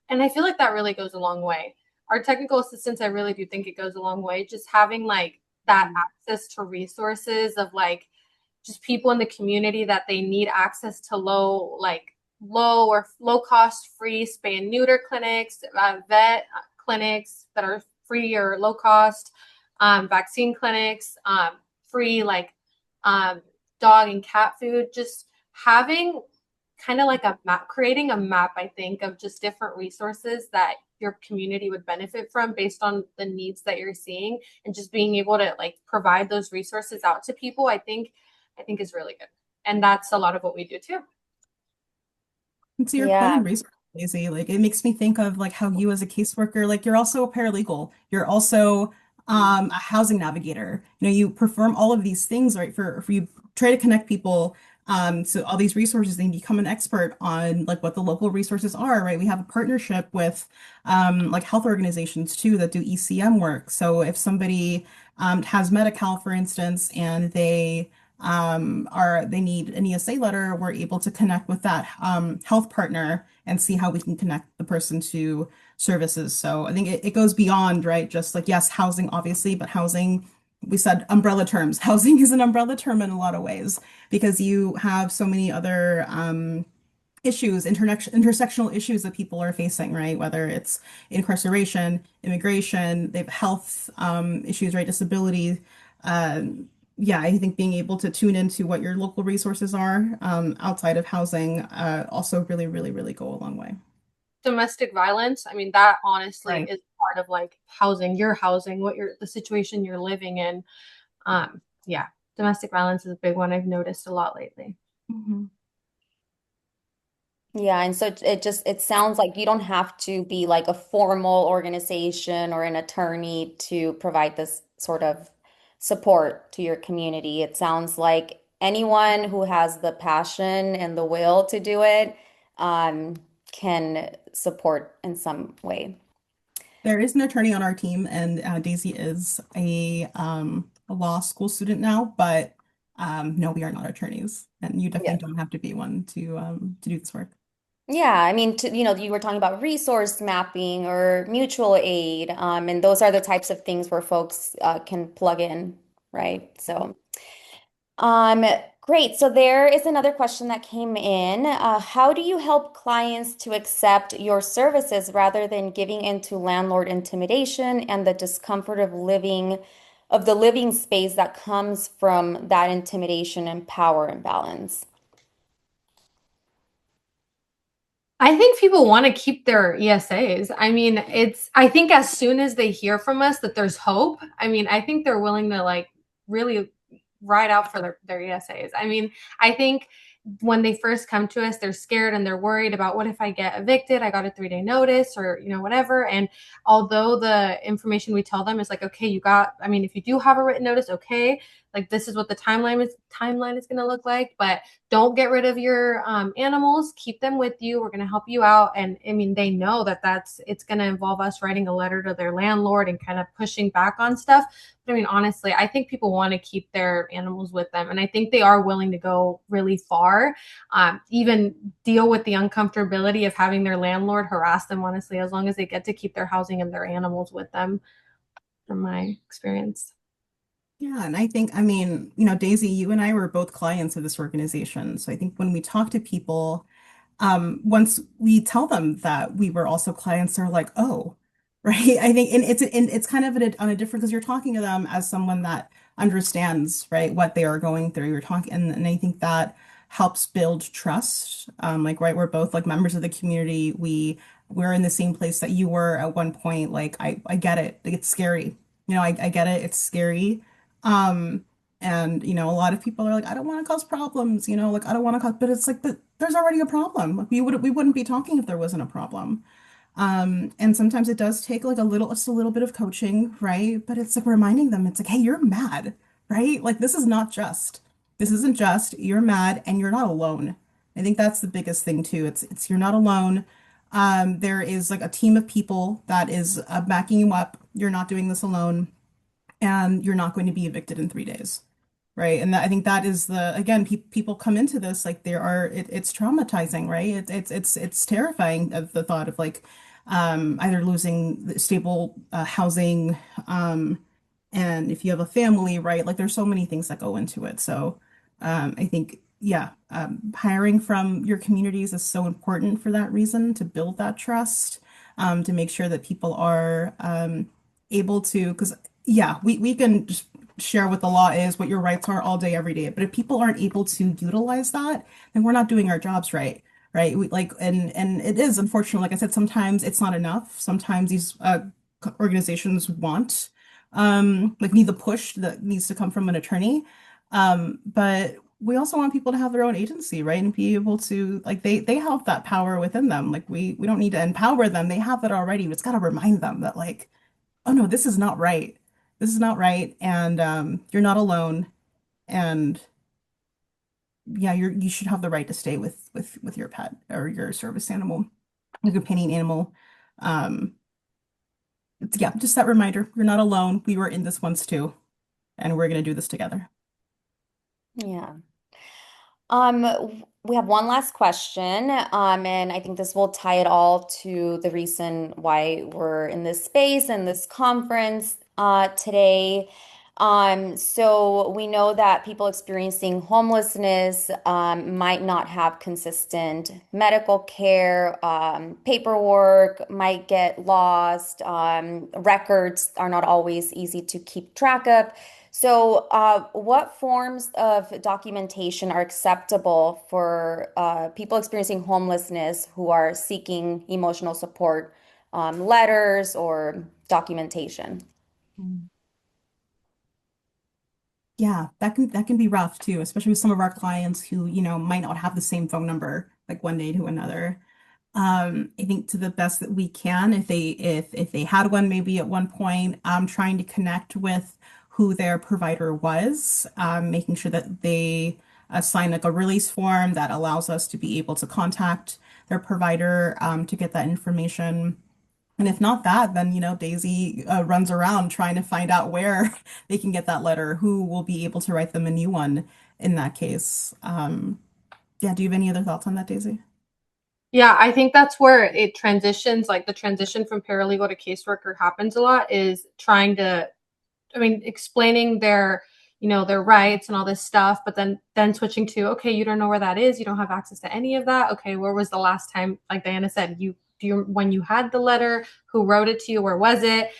And I feel like that really goes a long way. Our technical assistants, I really do think it goes a long way. Just having like that access to resources of like just people in the community that they need access to low cost free spay and neuter clinics, vet clinics that are free or low cost, vaccine clinics, free like um, dog and cat food. Just having kind of like a map, creating a map, I think, of just different resources that your community would benefit from based on the needs that you're seeing, and just being able to like provide those resources out to people, I think is really good. And that's a lot of what we do too. And to your point Yeah. on resource, Daisy, like it makes me think of like how you as a caseworker, like you're also a paralegal, you're also a housing navigator. You know, you perform all of these things, right? For you try to connect people to all these resources, then you become an expert on like what the local resources are, right? We have a partnership with like health organizations too that do ECM work. So if somebody has Medi-Cal, for instance, and they need an ESA letter, we're able to connect with that health partner and see how we can connect the person to services. So I think it goes beyond, right? Just like, yes, housing, obviously, but housing, we said umbrella terms. Housing is an umbrella term in a lot of ways because you have so many other issues, intersectional issues that people are facing, right? Whether it's incarceration, immigration, they have health issues, right? Disability. Yeah, I think being able to tune into what your local resources are outside of housing also really, really, really go a long way. Domestic violence, I mean, that honestly Right. is part of like housing, your housing, what you're the situation you're living in. Yeah, domestic violence is a big one I've noticed a lot lately. Mhm. Yeah, and so it sounds like you don't have to be like a formal organization or an attorney to provide this sort of support to your community. It sounds like anyone who has the passion and the will to do it um, can support in some way. There is an attorney on our team, and Daisy is a law school student now, but no, we are not attorneys, and you definitely don't have to be one to do this work. Yeah, I mean, you were talking about resource mapping or mutual aid, and those are the types of things where folks can plug in, right? So, um, great. So there is another question that came in. How do you help clients to accept your services rather than giving into landlord intimidation and the discomfort of the living space that comes from that intimidation and power imbalance? I think people want to keep their ESAs. I mean, I think as soon as they hear from us that there's hope, I mean, I think they're willing to like really ride out for their ESAs. I mean, I think when they first come to us, they're scared and they're worried about what if I get evicted? I got a 3-day notice or, whatever. And although the information we tell them is like, okay, I mean, if you do have a written notice, okay, like this is what the timeline is going to look like, but don't get rid of your animals, keep them with you, we're going to help you out. And I mean, they know that it's going to involve us writing a letter to their landlord and kind of pushing back on stuff. But I mean, honestly, I think people want to keep their animals with them, and I think they are willing to go really far, even deal with the uncomfortability of having their landlord harass them, honestly, as long as they get to keep their housing and their animals with them, from my experience. Yeah, and I think, I mean, Daisy, you and I were both clients of this organization. So I think when we talk to people, once we tell them that we were also clients, they're like, oh, right. I think, and it's kind of on a different because you're talking to them as someone that understands, right, what they are going through. You're talking, and I think that helps build trust. Like, right, we're both like members of the community. We're in the same place that you were at one point. Like, I get it. Like, it's scary. I get it. It's scary. Um, and a lot of people are like, I don't want to cause problems, like I don't want to cause, but it's like, but there's already a problem. Like we wouldn't be talking if there wasn't a problem. And sometimes it does take like just a little bit of coaching, right? But it's like reminding them, it's like, hey, you're mad, right? Like this isn't just, you're mad and you're not alone. I think that's the biggest thing too. It's you're not alone. There is like a team of people that is backing you up. You're not doing this alone, and you're not going to be evicted in 3 days. right? And that, I think that is the again, people come into this like it's traumatizing, right? It's terrifying of the thought of like either losing stable housing, and if you have a family, right? Like there's so many things that go into it. So I think yeah, hiring from your communities is so important for that reason to build that trust, to make sure that people are able to, because yeah, we can just share what the law is, what your rights are all day, every day. But if people aren't able to utilize that, then we're not doing our jobs right, right? We like, and it is unfortunate. Like I said, sometimes it's not enough. Sometimes these organizations want, like need the push that needs to come from an attorney. But we also want people to have their own agency, right? And be able to like they have that power within them. Like we don't need to empower them. They have that already. We just got to remind them that like, oh no, this is not right. This is not right. And you're not alone. And yeah, you should have the right to stay with your pet or your service animal, your companion animal. Um, yeah, just that reminder. You're not alone. We were in this once too, and we're gonna do this together. Yeah. We have one last question, and I think this will tie it all to the reason why we're in this space and this conference today. So we know that people experiencing homelessness might not have consistent medical care, paperwork might get lost, records are not always easy to keep track of. So, what forms of documentation are acceptable for people experiencing homelessness who are seeking emotional support, letters or documentation? Mm. Yeah, that can be rough too, especially with some of our clients who, might not have the same phone number like one day to another. I think to the best that we can, if they had one maybe at one point, trying to connect with who their provider was, making sure that they sign like a release form that allows us to be able to contact their provider, to get that information. And if not that, then Daisy runs around trying to find out where they can get that letter, who will be able to write them a new one in that case. Yeah, do you have any other thoughts on that, Daisy? Yeah, I think that's where it transitions, like the transition from paralegal to caseworker happens a lot is trying to, I mean, explaining their, their rights and all this stuff, but then switching to, okay, you don't know where that is, you don't have access to any of that. Okay, where was the last time, like Diana said, when you had the letter, who wrote it to you, where was it?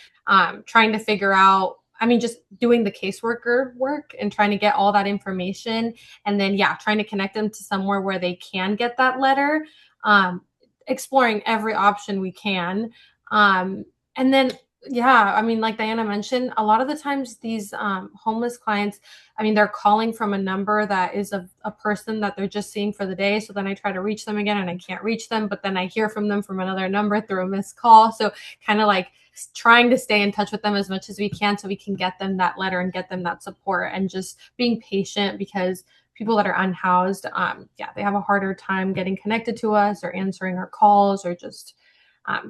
Trying to figure out, I mean, just doing the caseworker work and trying to get all that information. And then, yeah, trying to connect them to somewhere where they can get that letter, um, exploring every option we can. Um, and then, yeah, I mean, like Diana mentioned, a lot of the times these homeless clients, I mean, they're calling from a number that is a person that they're just seeing for the day. So then I try to reach them again and I can't reach them, but then I hear from them from another number through a missed call. So kind of like trying to stay in touch with them as much as we can so we can get them that letter and get them that support and just being patient because people that are unhoused, yeah, they have a harder time getting connected to us or answering our calls or just,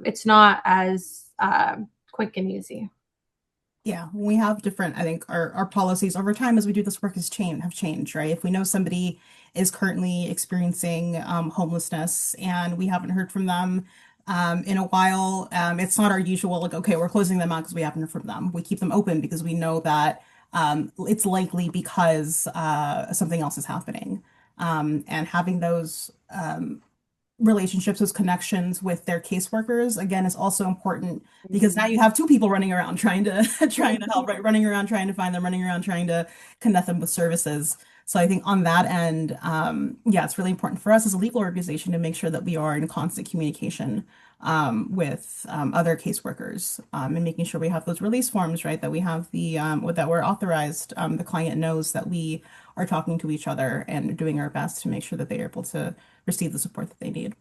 it's not as quick and easy. Yeah, we have different, I think our policies over time as we do this work have changed, right? If we know somebody is currently experiencing homelessness and we haven't heard from them in a while, it's not our usual like, okay, we're closing them out because we haven't heard from them. We keep them open because we know that it's likely because something else is happening. And having those relationships, those connections with their caseworkers, again, is also important because now you have two people running around trying to trying to help, right? Running around trying to find them, running around trying to connect them with services. So I think on that end, yeah, it's really important for us as a legal organization to make sure that we are in constant communication with other caseworkers, and making sure we have those release forms, right? That we have that we're authorized. The client knows that we are talking to each other and doing our best to make sure that they're able to receive the support that they need.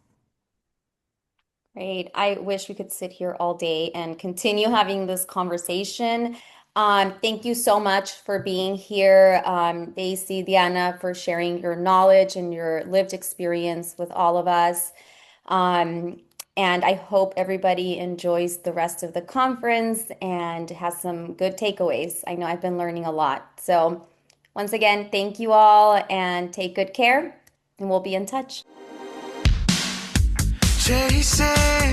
Great. I wish we could sit here all day and continue having this conversation. Thank you so much for being here, Daisy, Diana, for sharing your knowledge and your lived experience with all of us. Um, and I hope everybody enjoys the rest of the conference and has some good takeaways. I know I've been learning a lot. So, Once again, thank you all and take good care, and we'll be in touch. Chasing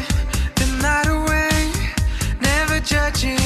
the night away, never judging.